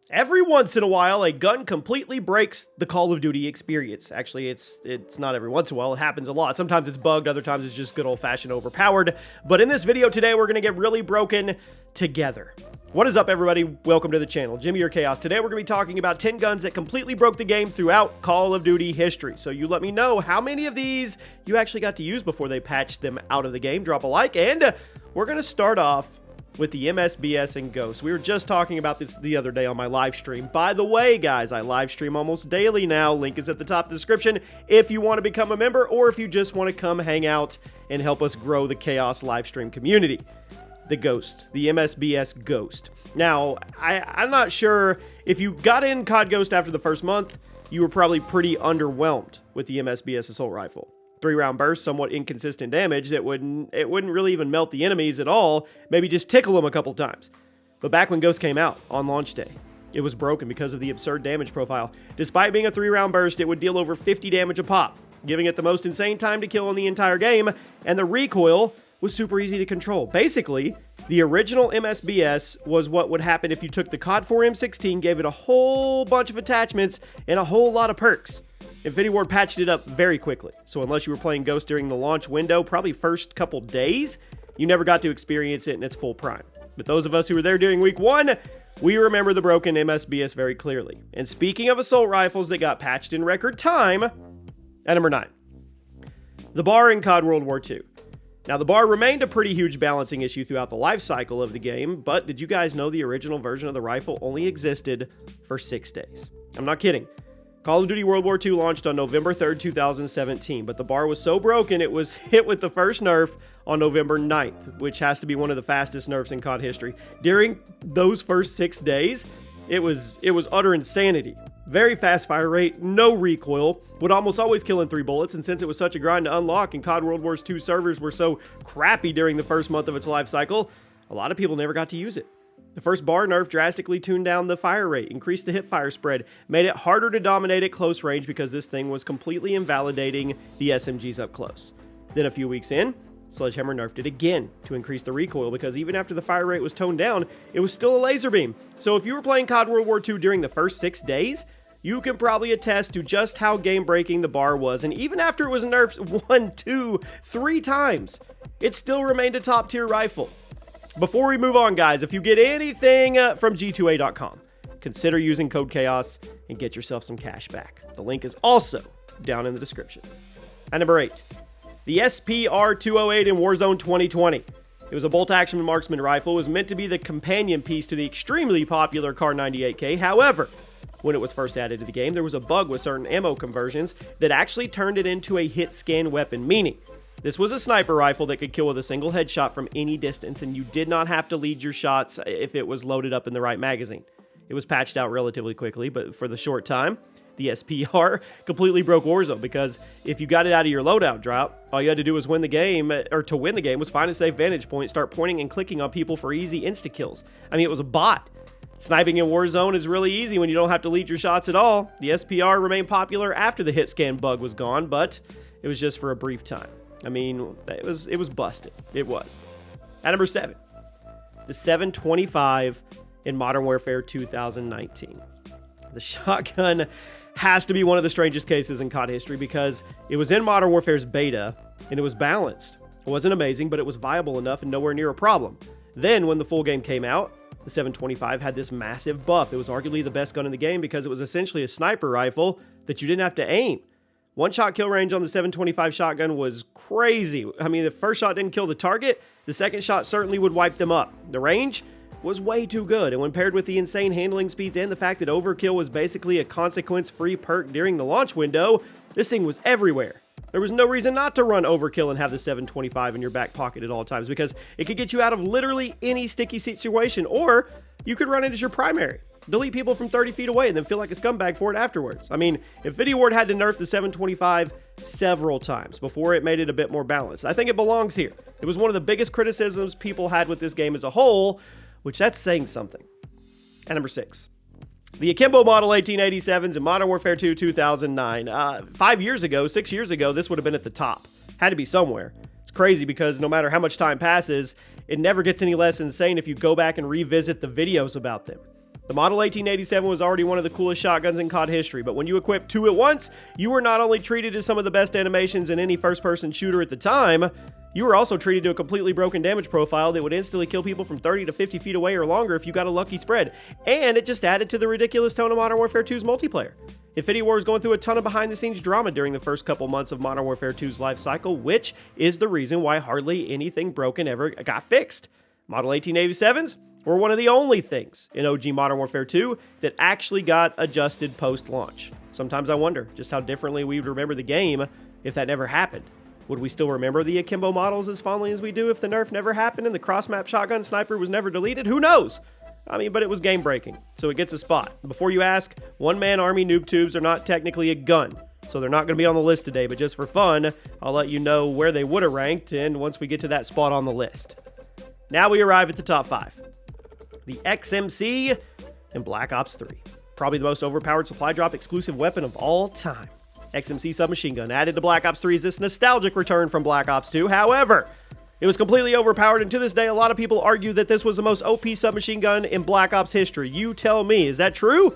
Every once in a while, a gun completely breaks the Call of Duty experience. Actually, it's not every once in a while. It happens a lot. Sometimes it's bugged. Other times it's just good old-fashioned overpowered. But in this video today, we're going to get really broken together. What is up, everybody? Welcome to the channel. Jimmy or Chaos. Today, we're going to be talking about 10 guns that completely broke the game throughout Call of Duty history. So you let me know how many of these you actually got to use before they patched them out of the game. Drop a like, and we're going to start off with the MSBS and Ghost. We were just talking about this the other day on my live stream. By the way, guys, I live stream almost daily now. Link is at the top of the description if you want to become a member or if you just want to come hang out and help us grow the Chaos live stream community. The Ghost, the MSBS Ghost. Now, I'm not sure if you got in COD Ghost after the first month, you were probably pretty underwhelmed with the MSBS assault rifle. 3-round burst, somewhat inconsistent damage that wouldn't really even melt the enemies at all, maybe just tickle them a couple times. But back when Ghost came out on launch day, it was broken because of the absurd damage profile. Despite being a 3-round burst, it would deal over 50 damage a pop, giving it the most insane time to kill in the entire game, and the recoil was super easy to control. Basically, the original MSBS was what would happen if you took the COD 4 M16, gave it a whole bunch of attachments and a whole lot of perks. Infinity Ward patched it up very quickly, so unless you were playing Ghost during the launch window, probably first couple days, you never got to experience it in its full prime. But those of us who were there during week 1, we remember the broken MSBS very clearly. And speaking of assault rifles that got patched in record time, at number 9, the bar in COD World War II. Now, the bar remained a pretty huge balancing issue throughout the life cycle of the game, but did you guys know the original version of the rifle only existed for 6 days? I'm not kidding. Call of Duty World War II launched on November 3rd, 2017, but the bar was so broken it was hit with the first nerf on November 9th, which has to be one of the fastest nerfs in COD history. During those first 6 days, it was utter insanity. Very fast fire rate, no recoil, would almost always kill in 3 bullets, and since it was such a grind to unlock and COD World War II servers were so crappy during the first month of its life cycle, a lot of people never got to use it. The first bar nerf drastically tuned down the fire rate, increased the hip fire spread, made it harder to dominate at close range because this thing was completely invalidating the SMGs up close. Then a few weeks in, Sledgehammer nerfed it again to increase the recoil because even after the fire rate was toned down, it was still a laser beam. So if you were playing COD World War II during the first 6 days, you can probably attest to just how game-breaking the bar was, and even after it was nerfed 1, 2, 3 times, it still remained a top-tier rifle. Before we move on, guys, if you get anything from G2A.com, consider using code CHAOS and get yourself some cash back. The link is also down in the description. At number 8, the SPR-208 in Warzone 2020. It was a bolt-action marksman rifle. It was meant to be the companion piece to the extremely popular Kar98K. However, when it was first added to the game, there was a bug with certain ammo conversions that actually turned it into a hit-scan weapon, meaning this was a sniper rifle that could kill with a single headshot from any distance, and you did not have to lead your shots if it was loaded up in the right magazine. It was patched out relatively quickly, but for the short time, the SPR completely broke Warzone because if you got it out of your loadout drop, all you had to do was win the game, or to win the game was find a safe vantage point, start pointing and clicking on people for easy insta-kills. I mean, it was a bot. Sniping in Warzone is really easy when you don't have to lead your shots at all. The SPR remained popular after the hit scan bug was gone, but it was just for a brief time. I mean, it was busted. It was. At number 7, the 725 in Modern Warfare 2019. The shotgun has to be one of the strangest cases in COD history because it was in Modern Warfare's beta and it was balanced. It wasn't amazing, but it was viable enough and nowhere near a problem. Then, when the full game came out, the 725 had this massive buff. It was arguably the best gun in the game because it was essentially a sniper rifle that you didn't have to aim. One-shot kill range on the 725 shotgun was crazy. I mean, the first shot didn't kill the target. The second shot certainly would wipe them up. The range was way too good, and when paired with the insane handling speeds and the fact that overkill was basically a consequence-free perk during the launch window, this thing was everywhere. There was no reason not to run overkill and have the 725 in your back pocket at all times because it could get you out of literally any sticky situation, or you could run it as your primary. Delete people from 30 feet away and then feel like a scumbag for it afterwards. I mean, Infinity Ward had to nerf the 725 several times before it made it a bit more balanced. I think it belongs here. It was one of the biggest criticisms people had with this game as a whole, which that's saying something. At number 6, the Akimbo Model 1887s in Modern Warfare 2 2009. 5 years ago, 6 years ago, this would have been at the top. Had to be somewhere. It's crazy because no matter how much time passes, it never gets any less insane if you go back and revisit the videos about them. The Model 1887 was already one of the coolest shotguns in COD history, but when you equipped two at once, you were not only treated as some of the best animations in any first-person shooter at the time, you were also treated to a completely broken damage profile that would instantly kill people from 30 to 50 feet away or longer if you got a lucky spread, and it just added to the ridiculous tone of Modern Warfare 2's multiplayer. Infinity Ward is going through a ton of behind-the-scenes drama during the first couple months of Modern Warfare 2's life cycle, which is the reason why hardly anything broken ever got fixed. Model 1887s were one of the only things in OG Modern Warfare 2 that actually got adjusted post-launch. Sometimes I wonder just how differently we would remember the game if that never happened. Would we still remember the akimbo models as fondly as we do if the nerf never happened and the cross-map shotgun sniper was never deleted? Who knows? I mean, but it was game-breaking, so it gets a spot. Before you ask, one-man army noob tubes are not technically a gun, so they're not going to be on the list today, but just for fun, I'll let you know where they would have ranked, and once we get to that spot on the list. Now we arrive at the top 5. The XMC and Black Ops 3. Probably the most overpowered supply drop exclusive weapon of all time. XMC submachine gun added to Black Ops 3 is this nostalgic return from Black Ops 2. However, it was completely overpowered, and to this day, a lot of people argue that this was the most OP submachine gun in Black Ops history. You tell me, is that true?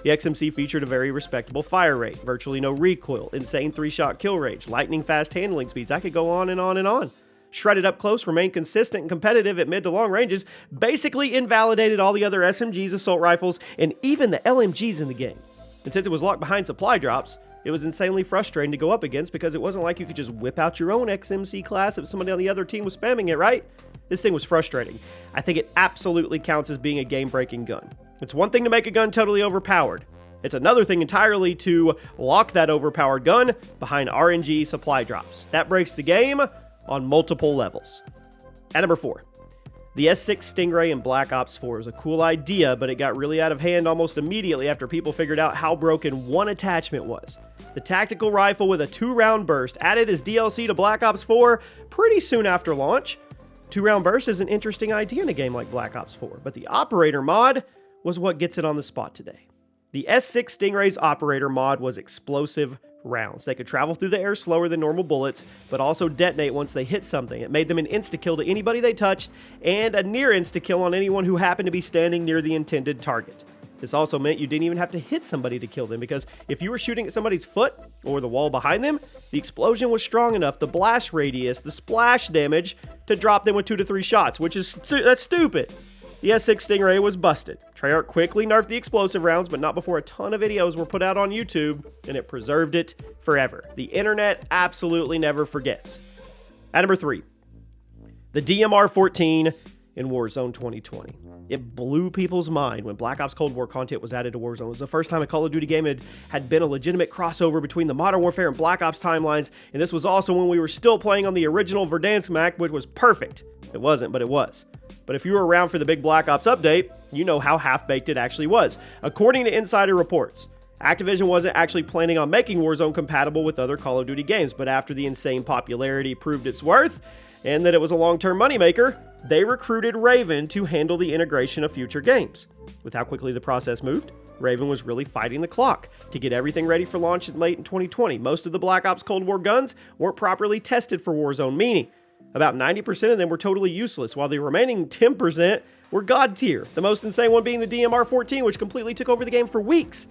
The XMC featured a very respectable fire rate, virtually no recoil, insane 3-shot kill range, lightning fast handling speeds. I could go on and on and on. Shredded up close, remained consistent and competitive at mid to long ranges, basically invalidated all the other SMGs, assault rifles, and even the LMGs in the game. And since it was locked behind supply drops, it was insanely frustrating to go up against because it wasn't like you could just whip out your own XMC class if somebody on the other team was spamming it, right? This thing was frustrating. I think it absolutely counts as being a game-breaking gun. It's one thing to make a gun totally overpowered. It's another thing entirely to lock that overpowered gun behind RNG supply drops. That breaks the game on multiple levels. At number 4. The S6 Stingray in Black Ops 4 is a cool idea, but it got really out of hand almost immediately after people figured out how broken one attachment was. The tactical rifle with a 2-round burst added as DLC to Black Ops 4 pretty soon after launch. 2-round burst is an interesting idea in a game like Black Ops 4, but the operator mod was what gets it on the spot today. The S6 Stingray's operator mod was explosive rounds. They could travel through the air slower than normal bullets, but also detonate once they hit something. It made them an insta-kill to anybody they touched, and a near insta-kill on anyone who happened to be standing near the intended target. This also meant you didn't even have to hit somebody to kill them, because if you were shooting at somebody's foot or the wall behind them, the explosion was strong enough, the blast radius, the splash damage, to drop them with 2 to 3 shots, which is that's stupid. The S6 Stingray was busted. Treyarch quickly nerfed the explosive rounds, but not before a ton of videos were put out on YouTube, and it preserved it forever. The internet absolutely never forgets. At number 3, the DMR-14 in Warzone 2020. It blew people's mind when Black Ops Cold War content was added to Warzone. It was the first time a Call of Duty game had been a legitimate crossover between the Modern Warfare and Black Ops timelines, and this was also when we were still playing on the original Verdansk map, which was perfect. It wasn't, but it was. But if you were around for the big Black Ops update, you know how half-baked it actually was. According to insider reports, Activision wasn't actually planning on making Warzone compatible with other Call of Duty games, but after the insane popularity proved its worth, and that it was a long-term moneymaker, they recruited Raven to handle the integration of future games. With how quickly the process moved, Raven was really fighting the clock to get everything ready for launch late in 2020. Most of the Black Ops Cold War guns weren't properly tested for Warzone, meaning about 90% of them were totally useless, while the remaining 10% were god tier, the most insane one being the DMR-14, which completely took over the game for weeks.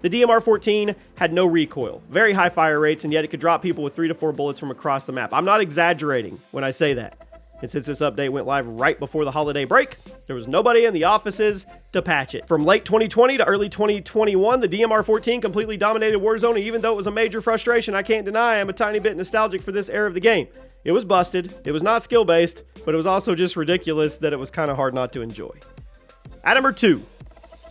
The DMR-14 had no recoil, very high fire rates, and yet it could drop people with 3 to 4 bullets from across the map. I'm not exaggerating when I say that. And since this update went live right before the holiday break, there was nobody in the offices to patch it. From late 2020 to early 2021, the DMR-14 completely dominated Warzone, and even though it was a major frustration, I can't deny I'm a tiny bit nostalgic for this era of the game. It was busted, it was not skill-based, but it was also just ridiculous that it was kind of hard not to enjoy. At number 2,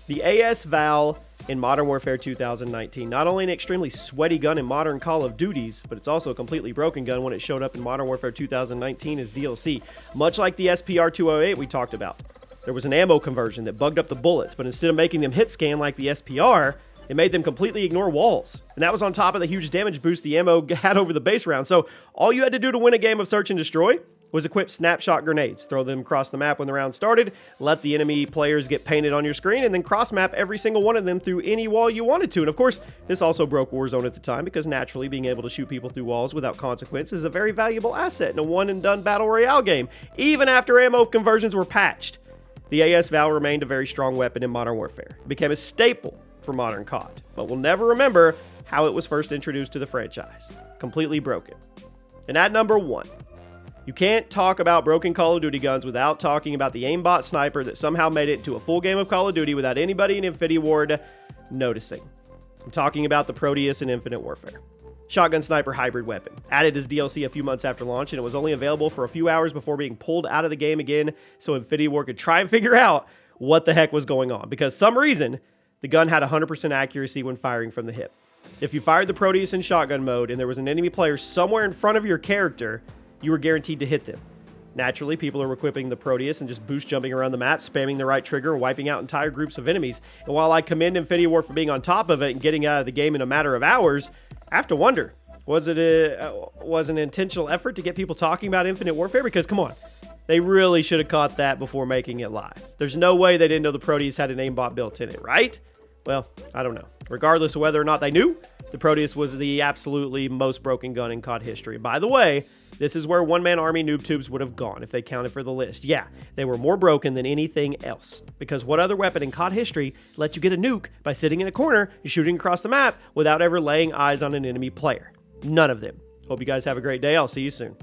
the AS Val in Modern Warfare 2019. Not only an extremely sweaty gun in modern Call of Duties, but it's also a completely broken gun when it showed up in Modern Warfare 2019 as DLC, much like the SPR-208 we talked about. There was an ammo conversion that bugged up the bullets, but instead of making them hit scan like the SPR, it made them completely ignore walls. And that was on top of the huge damage boost the ammo had over the base round. So all you had to do to win a game of Search and Destroy was equip snapshot grenades, throw them across the map when the round started, let the enemy players get painted on your screen, and then cross-map every single one of them through any wall you wanted to. And of course, this also broke Warzone at the time, because naturally being able to shoot people through walls without consequence is a very valuable asset in a one-and-done battle royale game, even after ammo conversions were patched. the AS Val remained a very strong weapon in Modern Warfare. It became a staple for modern COD, but we'll never remember how it was first introduced to the franchise. Completely broken. And at number 1, you can't talk about broken Call of Duty guns without talking about the aimbot sniper that somehow made it into a full game of Call of Duty without anybody in Infinity Ward noticing. I'm talking about the Proteus in Infinite Warfare. Shotgun sniper hybrid weapon. Added as DLC a few months after launch, and it was only available for a few hours before being pulled out of the game again so Infinity Ward could try and figure out what the heck was going on. Because some reason, the gun had 100% accuracy when firing from the hip. If you fired the Proteus in shotgun mode and there was an enemy player somewhere in front of your character, you were guaranteed to hit them. Naturally, people are equipping the Proteus and just boost jumping around the map, spamming the right trigger and wiping out entire groups of enemies. And while I commend Infinity Ward for being on top of it and getting out of the game in a matter of hours, I have to wonder, was it an intentional effort to get people talking about Infinite Warfare? Because, come on, they really should have caught that before making it live. There's no way they didn't know the Proteus had an aimbot built in it, right? Well, I don't know. Regardless of whether or not they knew, the Proteus was the absolutely most broken gun in COD history. By the way, this is where one-man army noob tubes would have gone if they counted for the list. Yeah, they were more broken than anything else. Because what other weapon in COD history lets you get a nuke by sitting in a corner and shooting across the map without ever laying eyes on an enemy player? None of them. Hope you guys have a great day. I'll see you soon.